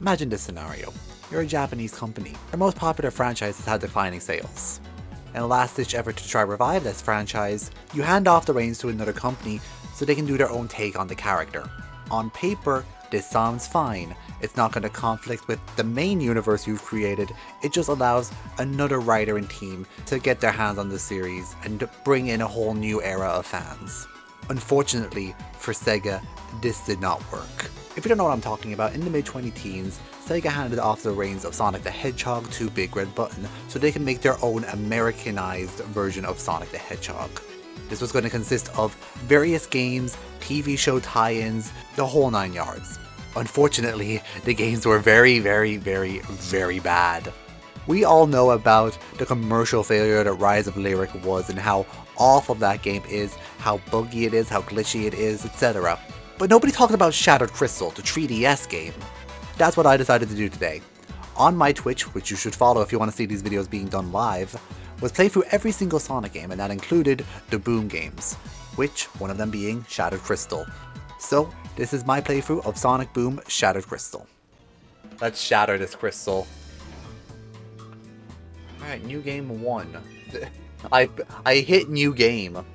Imagine this scenario. You're a Japanese company. Your most popular franchise has had declining sales. In a last-ditch effort to try revive this franchise, you hand off the reins to another company so they can do their own take on the character. On paper, this sounds fine. It's not going to conflict with the main universe you've created, it just allows another writer and team to get their hands on the series and bring in a whole new era of fans. Unfortunately, for Sega, this did not work. If you don't know what I'm talking about, in the mid-2010s, Sega handed off the reins of Sonic the Hedgehog to Big Red Button so they can make their own Americanized version of Sonic the Hedgehog. This was going to consist of various games, TV show tie-ins, the whole 9 yards. Unfortunately, the games were very bad. We all know about the commercial failure that Rise of Lyric was and how awful that game is, how buggy it is, how glitchy it is, etc. But nobody talked about Shattered Crystal, the 3DS game. That's what I decided to do today. On my Twitch, which you should follow if you want to see these videos being done live, was play through every single Sonic game, and that included the Boom games, which one of them being Shattered Crystal. So, this is my playthrough of Sonic Boom Shattered Crystal. Let's shatter this crystal. Alright, new game 1. I hit new game.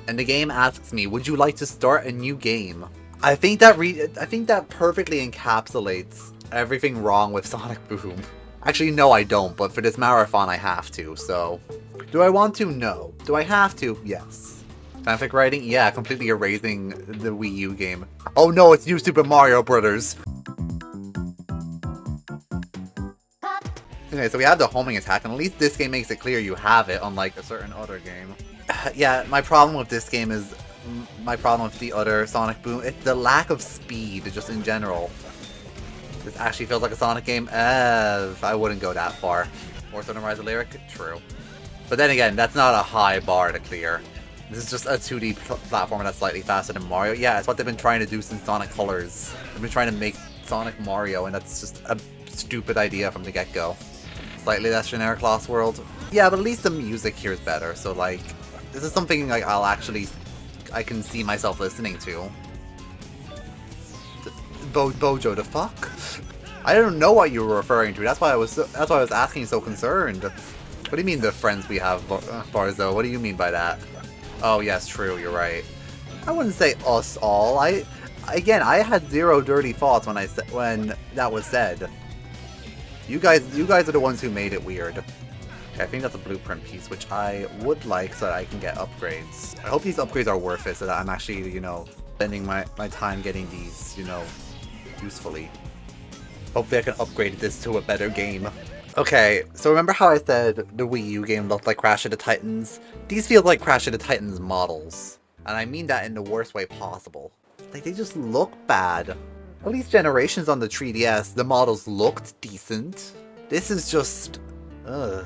And the game asks me, would you like to start a new game? I think that perfectly encapsulates everything wrong with Sonic Boom. Actually, no, I don't, but for this marathon I have to, so... Do I want to? No. Do I have to? Yes. Fanfic writing? Yeah, completely erasing the Wii U game. Oh no, it's New Super Mario Brothers! Okay, so we have the homing attack, and at least this game makes it clear you have it, unlike a certain other game. Yeah, my problem with this game is my problem with the other Sonic Boom. It's the lack of speed, just in general. This actually feels like a Sonic game. I wouldn't go that far. More so than Rise of Lyric? True. But then again, that's not a high bar to clear. This is just a 2D platformer that's slightly faster than Mario. Yeah, it's what they've been trying to do since Sonic Colors. They've been trying to make Sonic Mario, and that's just a stupid idea from the get-go. Slightly less generic Lost World. Yeah, but at least the music here is better, so like... This is something like I can see myself listening to. Bojo, the fuck? I don't know what you were referring to. That's why I was asking so concerned. What do you mean the friends we have, Barzo? What do you mean by that? Oh yes, true. You're right. I wouldn't say us all. I had zero dirty thoughts when that was said. You guys are the ones who made it weird. Okay, I think that's a blueprint piece, which I would like so that I can get upgrades. I hope these upgrades are worth it so that I'm actually, you know, spending my time getting these, you know, usefully. Hopefully I can upgrade this to a better game. Okay, so remember how I said the Wii U game looked like Crash of the Titans? These feel like Crash of the Titans models. And I mean that in the worst way possible. Like, they just look bad. At least Generations on the 3DS, the models looked decent. This is just... ugh.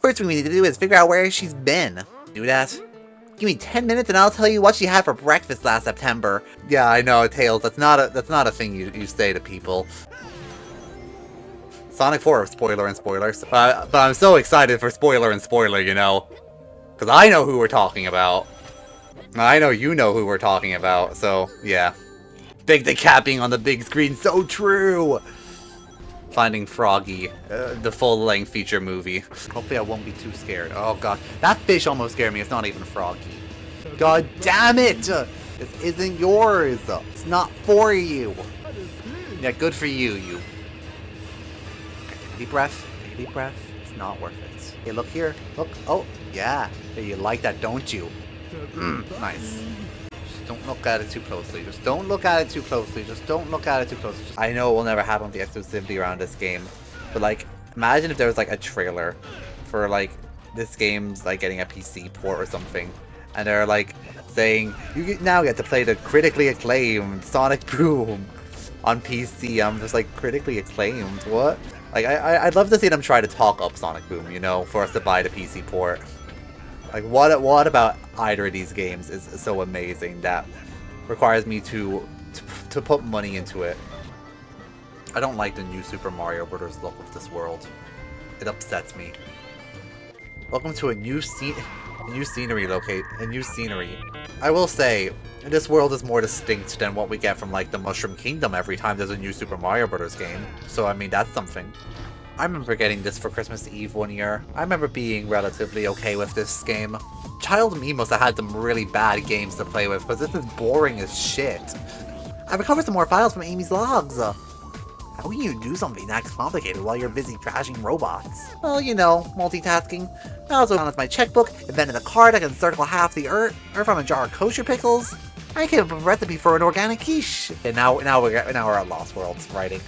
First thing we need to do is figure out where she's been. Do that? Give me 10 minutes and I'll tell you what she had for breakfast last September. Yeah, I know, Tails, that's not a thing you say to people. Sonic 4, spoiler and spoilers. But I'm so excited for spoiler and spoiler, you know. Because I know who we're talking about. I know you know who we're talking about, so, yeah. Big the cat being on the big screen, so true! Finding Froggy, the full-length feature movie. Hopefully I won't be too scared. Oh god, that fish almost scared me, it's not even Froggy. God damn it! This isn't yours! It's not for you! Yeah, good for you, you. Deep breath, deep breath. It's not worth it. Hey, look here. Look. Oh, yeah. Hey, you like that, don't you? Nice. Just don't look at it too closely. Just don't look at it too closely. Just don't look at it too closely. I know it will never happen with the exclusivity around this game. But, like, imagine if there was, like, a trailer for, like, this game's, like, getting a PC port or something. And they're, like, saying, you now get to play the critically acclaimed Sonic Boom on PC. I'm just like, critically acclaimed? What? Like, I'd love to see them try to talk up Sonic Boom, you know, for us to buy the PC port. Like, what about either of these games is so amazing that requires me to put money into it? I don't like the new Super Mario Bros. Look of this world. It upsets me. Welcome to a new scenery. I will say, And this world is more distinct than what we get from like the Mushroom Kingdom every time there's a new Super Mario Bros. Game. So I mean, that's something. I remember getting this for Christmas Eve one year. I remember being relatively okay with this game. Child me must have had some really bad games to play with, because this is boring as shit. I recovered some more files from Amy's logs. How can you do something that complicated while you're busy trashing robots? Well, you know, multitasking. I also found my checkbook, invented a card that can circle half the earth from a jar of kosher pickles. I came up with a recipe for an organic quiche. And now we're at Lost Worlds writing.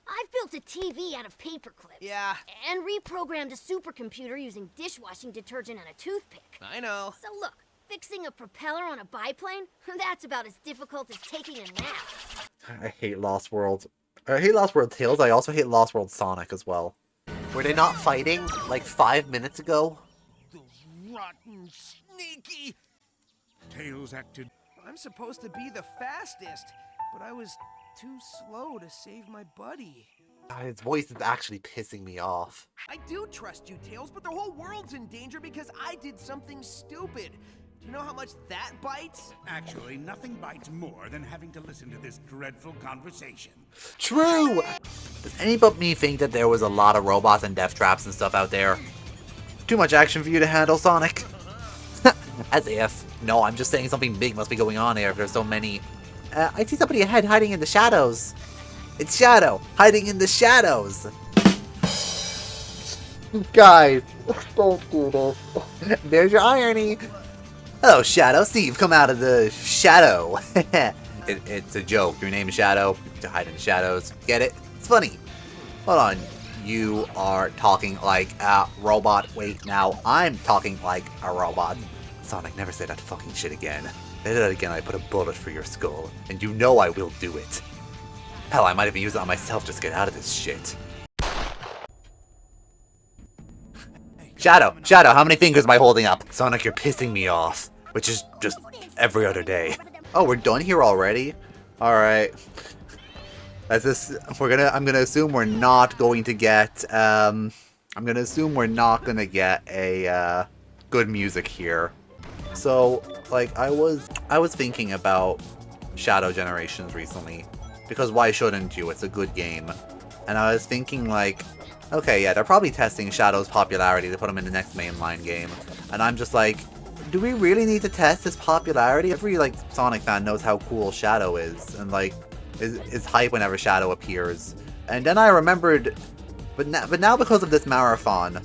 I've built a TV out of paper clips. Yeah. And reprogrammed a supercomputer using dishwashing detergent and a toothpick. I know. So look, fixing a propeller on a biplane? That's about as difficult as taking a nap. I hate Lost World. I hate Lost World Tales. I also hate Lost World Sonic as well. Were they not fighting like 5 minutes ago? Those rotten, sneaky... Tails acted. I'm supposed to be the fastest, but I was too slow to save my buddy. His voice is actually pissing me off. I do trust you, Tails, but the whole world's in danger because I did something stupid. Do you know how much that bites? Actually, nothing bites more than having to listen to this dreadful conversation. True! Does any but me think that there was a lot of robots and death traps and stuff out there? Too much action for you to handle, Sonic. As if. No, I'm just saying something big must be going on here if there's so many. I see somebody ahead hiding in the shadows. It's Shadow, hiding in the shadows. Guys, don't do this. There's your irony. Hello, Shadow. See, you've come out of the shadow. It's a joke. Your name is Shadow. To hide in the shadows. Get it? It's funny. Hold on. You are talking like a robot. Wait, now I'm talking like a robot. Sonic, never say that fucking shit again. Say that again, I put a bullet through your skull. And you know I will do it. Hell, I might even use it on myself just to get out of this shit. Shadow, how many fingers am I holding up? Sonic, you're pissing me off. Which is just every other day. Oh, we're done here already? Alright. I'm gonna assume we're not going to get, a, good music here. So, like, I was thinking about Shadow Generations recently, because why shouldn't you? It's a good game. And I was thinking, like, okay, yeah, they're probably testing Shadow's popularity to put him in the next mainline game. And I'm just like, do we really need to test his popularity? Every, like, Sonic fan knows how cool Shadow is, and, like, is hype whenever Shadow appears. And then I remembered, but now because of this marathon,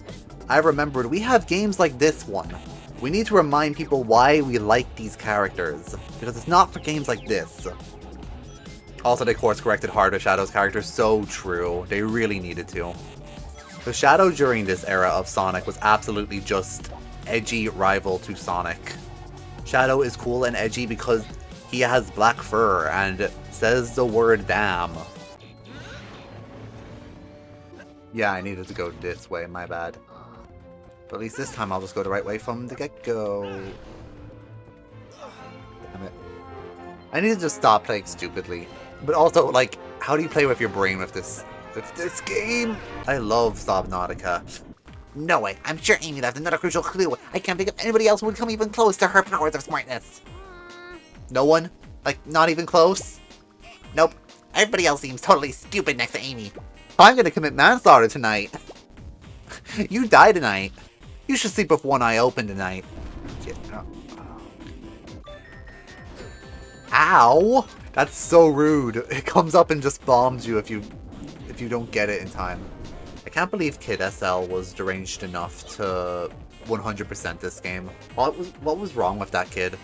I remembered we have games like this one. We need to remind people why we like these characters, because it's not for games like this. Also, they course-corrected Heart of Shadow's character, so true. They really needed to. So Shadow during this era of Sonic was absolutely just edgy rival to Sonic. Shadow is cool and edgy because he has black fur and says the word damn. Yeah, I needed to go this way, my bad. But at least this time I'll just go the right way from the get-go. Damn it. I need to just stop playing stupidly. But also, like, how do you play with your brain with this game? I love Subnautica. No way, I'm sure Amy left another crucial clue. I can't think of anybody else who would come even close to her powers of smartness. No one? Like, not even close? Nope. Everybody else seems totally stupid next to Amy. I'm gonna commit manslaughter tonight. You die tonight. You should sleep with one eye open tonight. Ow! That's so rude. It comes up and just bombs you if you don't get it in time. I can't believe Kid SL was deranged enough to 100% this game. What was wrong with that kid?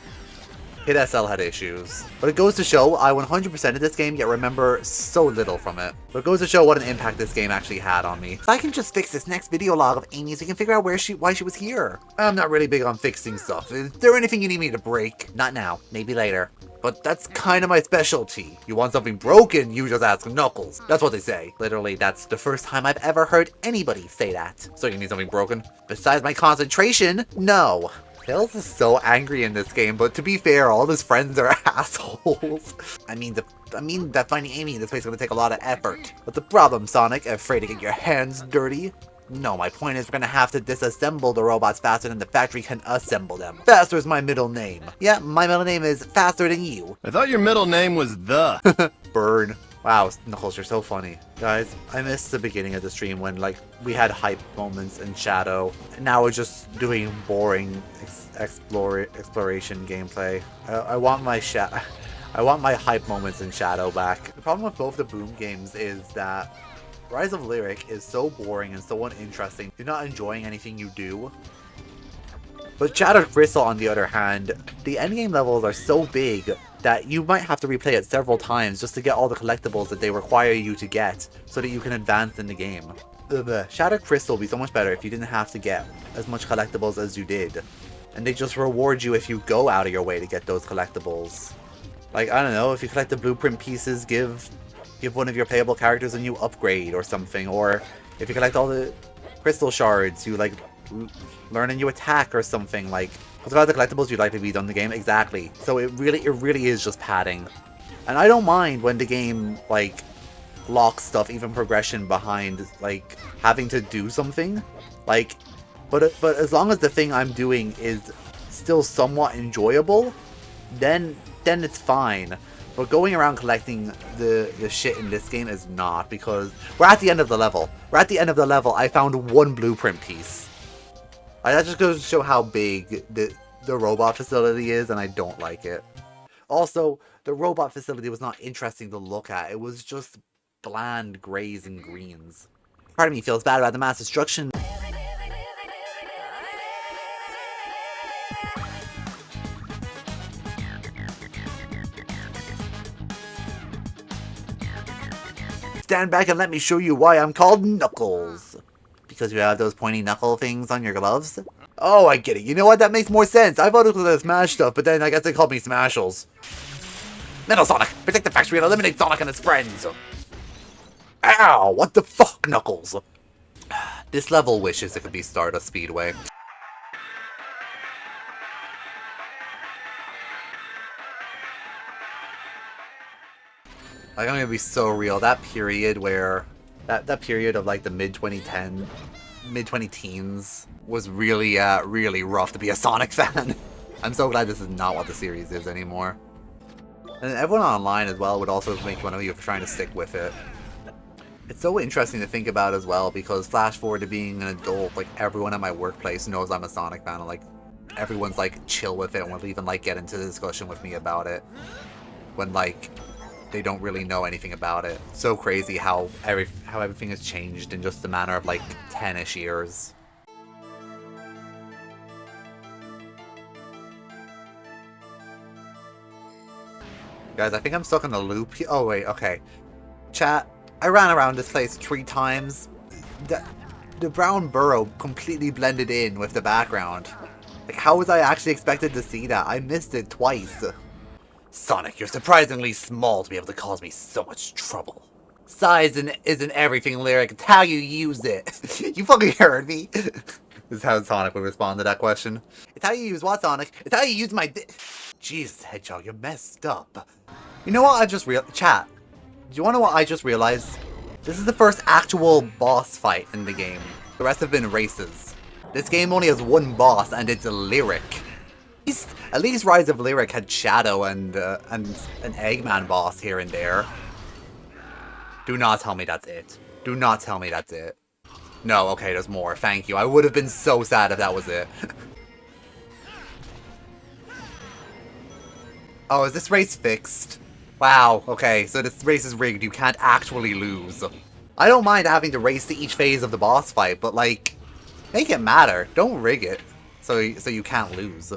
Kid SL had issues. But it goes to show I 100%ed this game, yet remember so little from it. But it goes to show what an impact this game actually had on me. If I can just fix this next video log of Amy's, we can figure out why she was here. I'm not really big on fixing stuff. Is there anything you need me to break? Not now. Maybe later. But that's kind of my specialty. You want something broken, you just ask Knuckles. That's what they say. Literally, that's the first time I've ever heard anybody say that. So you need something broken? Besides my concentration? No. Tails is so angry in this game, but to be fair, all of his friends are assholes. I mean that finding Amy in this place is going to take a lot of effort. What's the problem, Sonic? Afraid to get your hands dirty? No, my point is we're gonna have to disassemble the robots faster than the factory can assemble them. Faster is my middle name. Yeah, my middle name is faster than you. I thought your middle name was The. Burn. Wow, Knuckles, you're so funny. Guys, I missed the beginning of the stream when, like, we had hype moments in Shadow. And now we're just doing boring exploration gameplay. I want my hype moments in Shadow back. The problem with both the Boom games is that Rise of Lyric is so boring and so uninteresting. You're not enjoying anything you do. But Shattered Crystal, on the other hand, the endgame levels are so big that you might have to replay it several times just to get all the collectibles that they require you to get so that you can advance in the game. Shattered Crystal would be so much better if you didn't have to get as much collectibles as you did. And they just reward you if you go out of your way to get those collectibles. Like, I don't know, if you collect the blueprint pieces, give one of your playable characters a new upgrade or something. Or if you collect all the crystal shards, you, like, learn a new attack or something. Like, with a lot of the collectibles you'd like to be done in the game. Exactly. So it really is just padding. And I don't mind when the game, like, locks stuff, even progression, behind, like, having to do something. Like, but as long as the thing I'm doing is still somewhat enjoyable, then it's fine. But going around collecting the shit in this game is not, because we're at the end of the level. I found one blueprint piece. That just goes to show how big the robot facility is, and I don't like it. Also, the robot facility was not interesting to look at. It was just bland grays and greens. Part of me feels bad about the mass destruction. Stand back and let me show you why I'm called Knuckles. Because you have those pointy knuckle things on your gloves? Oh, I get it. You know what? That makes more sense. I thought it was the Smash stuff, but then I guess they called me Smashals. Metal Sonic! Protect the factory and eliminate Sonic and his friends! Ow! What the fuck, Knuckles? This level wishes it could be Stardust Speedway. Like, I'm gonna be so real. That period where... That period of, like, the mid-2010s was really, really rough to be a Sonic fan. I'm so glad this is not what the series is anymore. And everyone online as well would also make fun of you for trying to stick with it. It's so interesting to think about as well, because flash forward to being an adult, like, everyone at my workplace knows I'm a Sonic fan, and, like, everyone's, like, chill with it and will even, like, get into the discussion with me about it. When, like, they don't really know anything about it. So crazy how everything has changed in just a matter of, like, 10-ish years. Guys, I think I'm stuck in a loop here. Oh, wait, okay. Chat, I ran around this place 3 times. The brown burrow completely blended in with the background. Like, how was I actually expected to see that? I missed it twice. Sonic, you're surprisingly small to be able to cause me so much trouble. Size isn't everything, Lyric. It's how you use it. You fucking heard me. This is how Sonic would respond to that question. It's how you use what, Sonic? It's how you use my Jesus, Hedgehog, you're messed up. You know what I just Chat, do you want to know what I just realized? This is the first actual boss fight in the game. The rest have been races. This game only has one boss, and it's Lyric. At least Rise of Lyric had Shadow and an Eggman boss here and there. Do not tell me that's it. Do not tell me that's it. No, okay, there's more. Thank you. I would have been so sad if that was it. Oh, is this race fixed? Wow, okay, so this race is rigged. You can't actually lose. I don't mind having to race to each phase of the boss fight, but, like, make it matter. Don't rig it so you can't lose.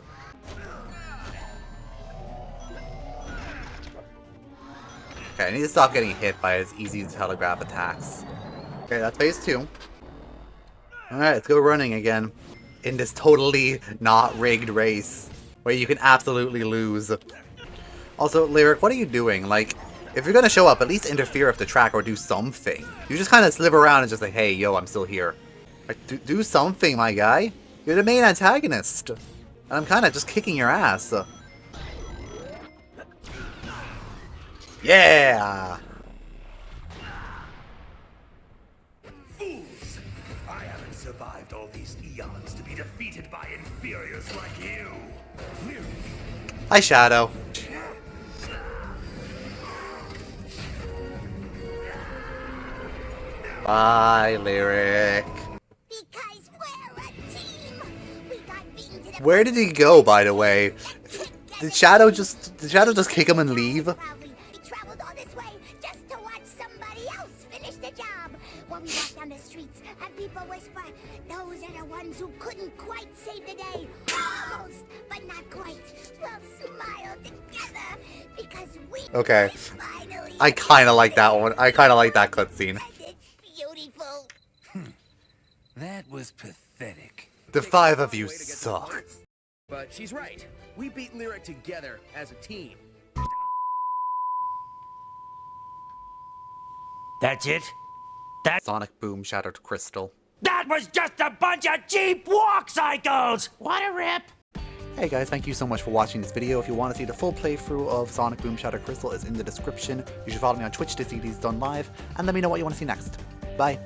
Okay, I need to stop getting hit by his easy to telegraph attacks. Okay, that's phase 2. Alright, let's go running again. In this totally not rigged race, where you can absolutely lose. Also, Lyric, what are you doing? Like, if you're gonna show up, at least interfere with the track or do something. You just kind of slip around and just like, hey, yo, I'm still here. Like, do something, my guy. You're the main antagonist. And I'm kind of just kicking your ass. Yeah! Fools! I have all these eons to be defeated by inferiors like you. Hi, Shadow. Bye, Lyric. Because we're a team. We got beaten to the Where did he go, by the way? Did Shadow just kick him and leave? Proudly, we traveled all this way just to watch somebody else finish the job. When we walk down the streets and people whisper, those are the ones who couldn't quite save the day. Almost, but not quite. We'll smile together because we Okay. finally I kind of like that one. I kind of like that cutscene. and it's beautiful. That was pathetic. The five of you suck. But she's right. We beat Lyric together as a team. That's it? Sonic Boom Shattered Crystal. That was just a bunch of cheap walk cycles! What a rip! Hey guys, thank you so much for watching this video. If you want to see the full playthrough of Sonic Boom Shattered Crystal, it's in the description. You should follow me on Twitch to see these done live, and let me know what you want to see next. Bye.